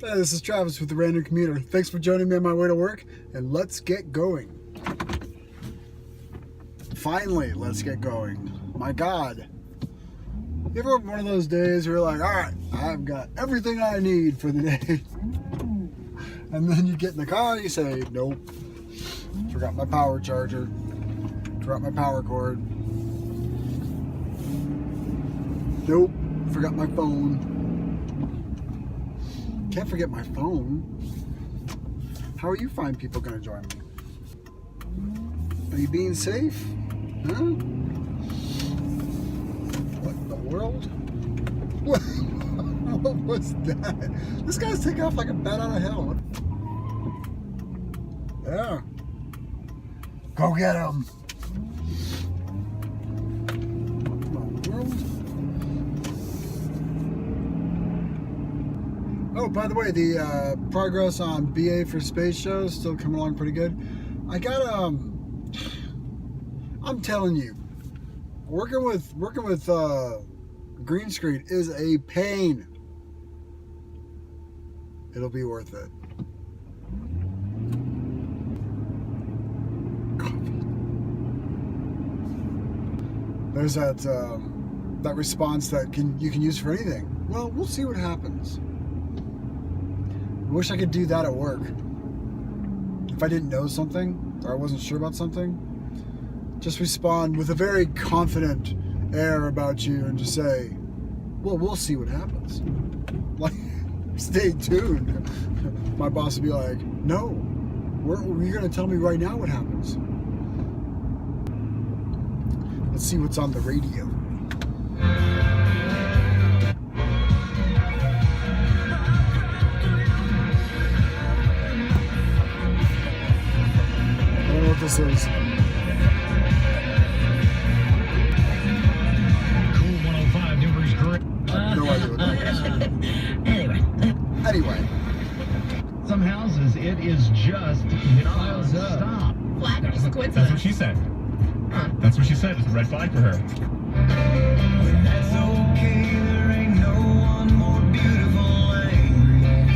Hey, this is Travis with the Random Commuter. Thanks for joining me on my way to work, and let's get going. Finally, let's get going. My God. You ever have one of those days where you're like, all right, I've got everything I need for the day. And then you get in the car and you say, nope, forgot my power charger, forgot my power cord. Nope, forgot my phone. Can't forget my phone. How are you fine people gonna join me? Are you being safe? Huh? What in the world? What was that? This guy's taking off like a bat out of hell. Yeah. Go get him. What in the world? Oh, by the way, the progress on BA for space show is still coming along pretty good. I got I'm telling you, working with green screen is a pain. It'll be worth it. Coffee. There's that response that you can use for anything. Well, we'll see what happens. I wish I could do that at work. If I didn't know something or I wasn't sure about something, just respond with a very confident air about you and just say, well, we'll see what happens. Like, stay tuned. My boss would be like, no, you're going to tell me right now what happens. Let's see what's on the radio. I don't know what this is. No idea what that is. Anyway. Some houses, it is just non-stop. Flag or just a coincidence? That's what she said. Huh. That's what she said. It's a red flag for her. When that's okay, there ain't no one more beautiful angry.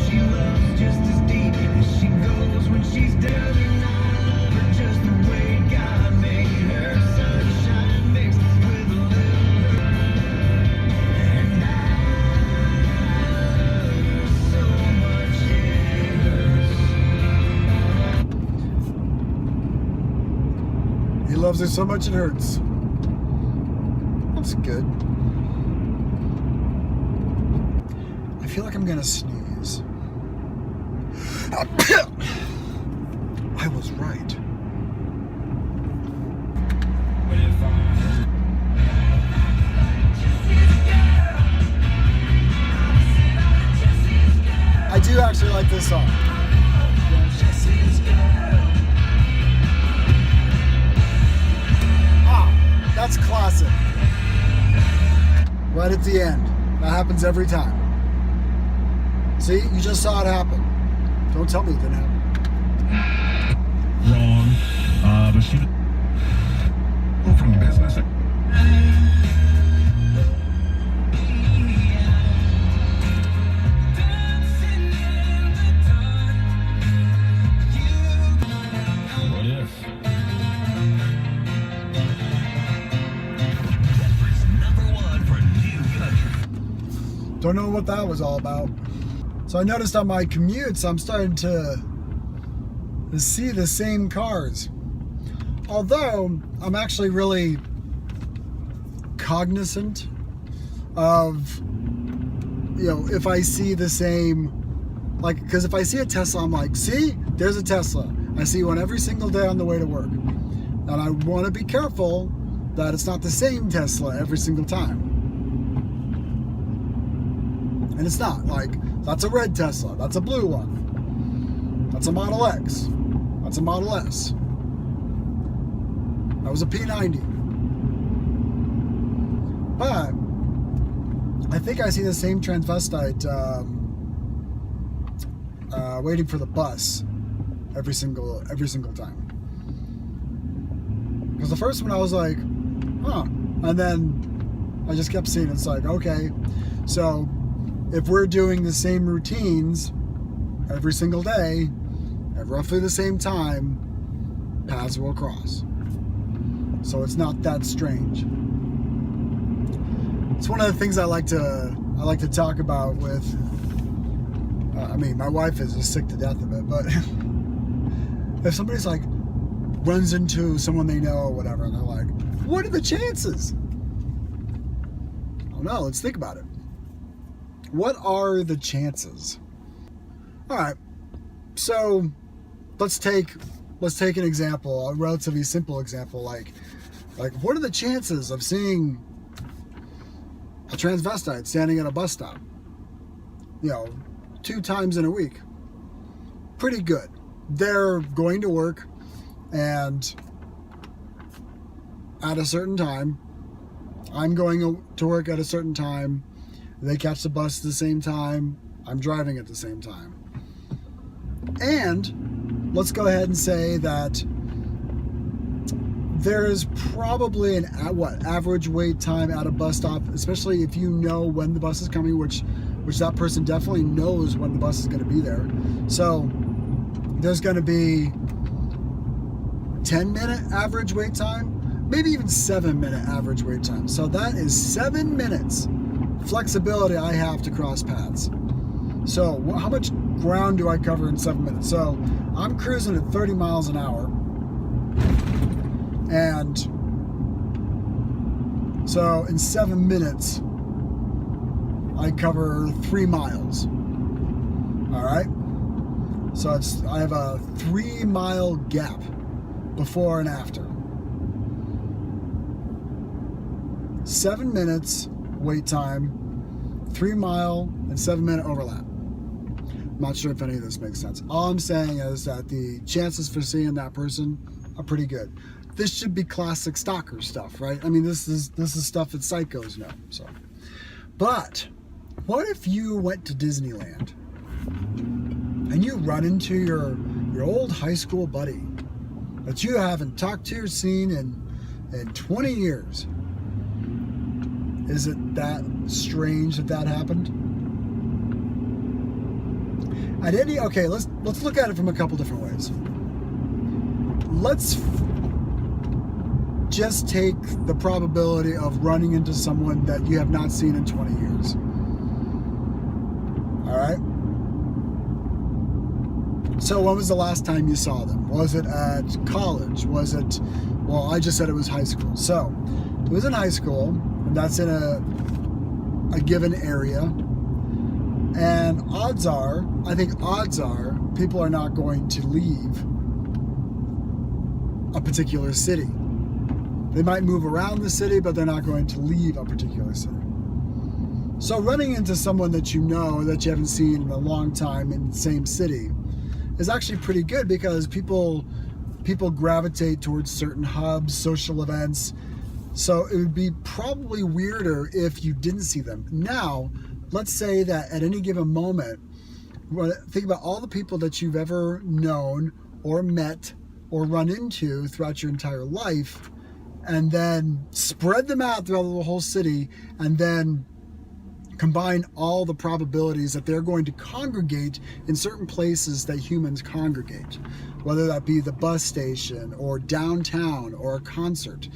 She loves just as deep as she goes when she's down and I love her just the way God made her. Sunshine mixed with a little and I love her so much it hurts. He loves her so much it hurts. That's good. I feel like I'm gonna sneeze. I was right. I do actually like this song. That's classic. Right at the end. That happens every time. See, you just saw it happen. Don't tell me it didn't happen. Wrong. But she... Oh, from the business. What if? Don't know what that was all about. So I noticed on my commutes, I'm starting to see the same cars. Although I'm actually really cognizant of, you know, if I see the same, like, because if I see a Tesla, I'm like, see, there's a Tesla. I see one every single day on the way to work. And I want to be careful that it's not the same Tesla every single time. And it's not. Like, that's a red Tesla. That's a blue one. That's a Model X. That's a Model S. That was a P90. But I think I see the same transvestite waiting for the bus every single time. Because the first one I was like, huh. And then I just kept seeing it. It's like, okay. So if we're doing the same routines every single day at roughly the same time, paths will cross. So it's not that strange. It's one of the things I like to talk about with. I mean, my wife is just sick to death of it, but if somebody's like runs into someone they know or whatever, and they're like, "What are the chances?" I don't know. Let's think about it. What are the chances? All right. So let's take an example, a relatively simple example, like what are the chances of seeing a transvestite standing at a bus stop, 2 times in a week? Pretty good. They're going to work, and at a certain time, I'm going to work at a certain time, they catch the bus at the same time, I'm driving at the same time. And let's go ahead and say that there is probably an average wait time at a bus stop, especially if you know when the bus is coming, which that person definitely knows when the bus is going to be there. So there's going to be 10-minute average wait time, maybe even 7-minute average wait time. So that is 7 minutes flexibility I have to cross paths. So how much ground do I cover in 7 minutes? So I'm cruising at 30 miles an hour. And so in 7 minutes, I cover 3 miles. All right. So I have a 3-mile gap before and after. 7 minutes wait time, 3-mile and 7-minute overlap. I'm not sure if any of this makes sense. All I'm saying is that the chances for seeing that person are pretty good. This should be classic stalker stuff, right? I mean, this is stuff that psychos know. So, but what if you went to Disneyland and you run into your old high school buddy that you haven't talked to or seen in 20 years? Is it that strange that happened? Okay, let's look at it from a couple different ways. Let's just take the probability of running into someone that you have not seen in 20 years. All right? So when was the last time you saw them? Was it at college? Well, I just said it was high school. So it was in high school, and that's in a given area. And I think odds are, people are not going to leave a particular city. They might move around the city, but they're not going to leave a particular city. So running into someone that you know that you haven't seen in a long time in the same city is actually pretty good, because people gravitate towards certain hubs, social events. So it would be probably weirder if you didn't see them. Now, let's say that at any given moment, think about all the people that you've ever known or met or run into throughout your entire life, and then spread them out throughout the whole city, and then combine all the probabilities that they're going to congregate in certain places that humans congregate, whether that be the bus station or downtown or a concert.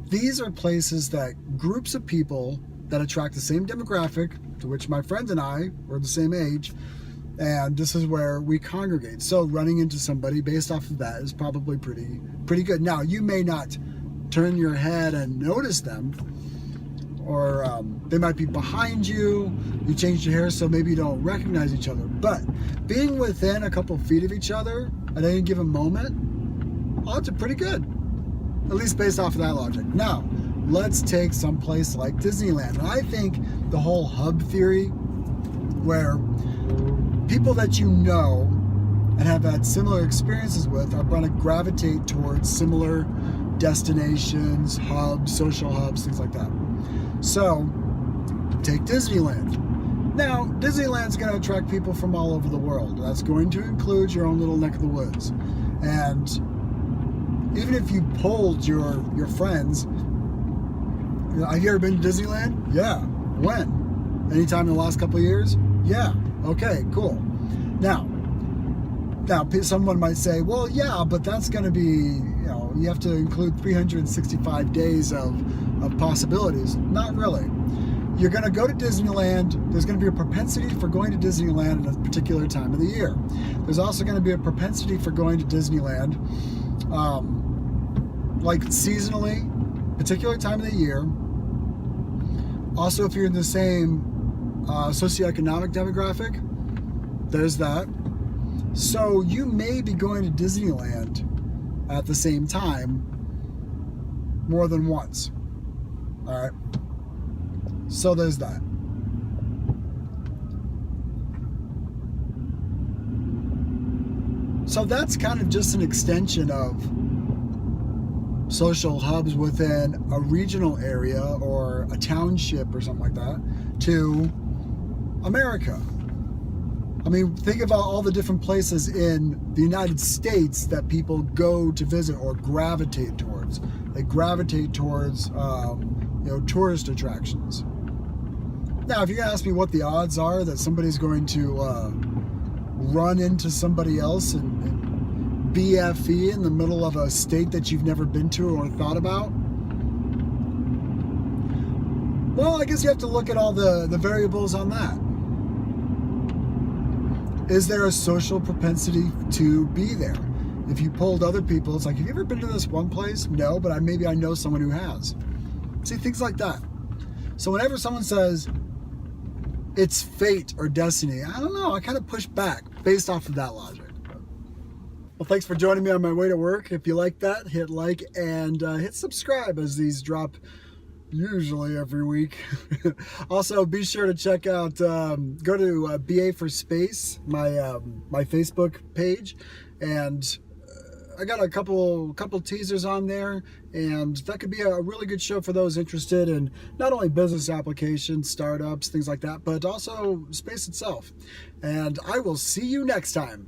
These are places that groups of people that attract the same demographic, to which my friends and I were the same age, and this is where we congregate. So running into somebody based off of that is probably pretty good. Now, you may not turn your head and notice them, or they might be behind you. You changed your hair, so maybe you don't recognize each other. But being within a couple feet of each other at any given moment, odds are pretty good, at least based off of that logic. Now, let's take someplace like Disneyland. And I think the whole hub theory, where people that you know and have had similar experiences with are going to gravitate towards similar destinations, hubs, social hubs, things like that. So, take Disneyland. Now, Disneyland's going to attract people from all over the world. That's going to include your own little neck of the woods. And even if you polled your friends, have you ever been to Disneyland? Yeah. When? Anytime in the last couple of years? Yeah. Okay, cool. Now, someone might say, well, yeah, but that's going to be, you have to include 365 days of possibilities. Not really. You're going to go to Disneyland. There's going to be a propensity for going to Disneyland at a particular time of the year. There's also going to be a propensity for going to Disneyland, like seasonally, particular time of the year. Also, if you're in the same socioeconomic demographic, there's that. So you may be going to Disneyland at the same time more than once. All right. So there's that. So that's kind of just an extension of social hubs within a regional area or a township or something like that to America. I mean, think about all the different places in the United States that people go to visit or gravitate towards. They gravitate towards, tourist attractions. Now, if you're gonna ask me what the odds are that somebody's going to run into somebody else and BFE in the middle of a state that you've never been to or thought about, well, I guess you have to look at all the variables on that. Is there a social propensity to be there? If you polled other people, it's like, have you ever been to this one place? No, but maybe I know someone who has. See, things like that. So whenever someone says it's fate or destiny, I don't know, I kind of push back based off of that logic. Well, thanks for joining me on my way to work. If you like that, hit like and hit subscribe, as these drop usually every week. Also, be sure to check out, go to BA for Space, my Facebook page, and I got a couple teasers on there, and that could be a really good show for those interested in not only business applications, startups, things like that, but also space itself. And I will see you next time.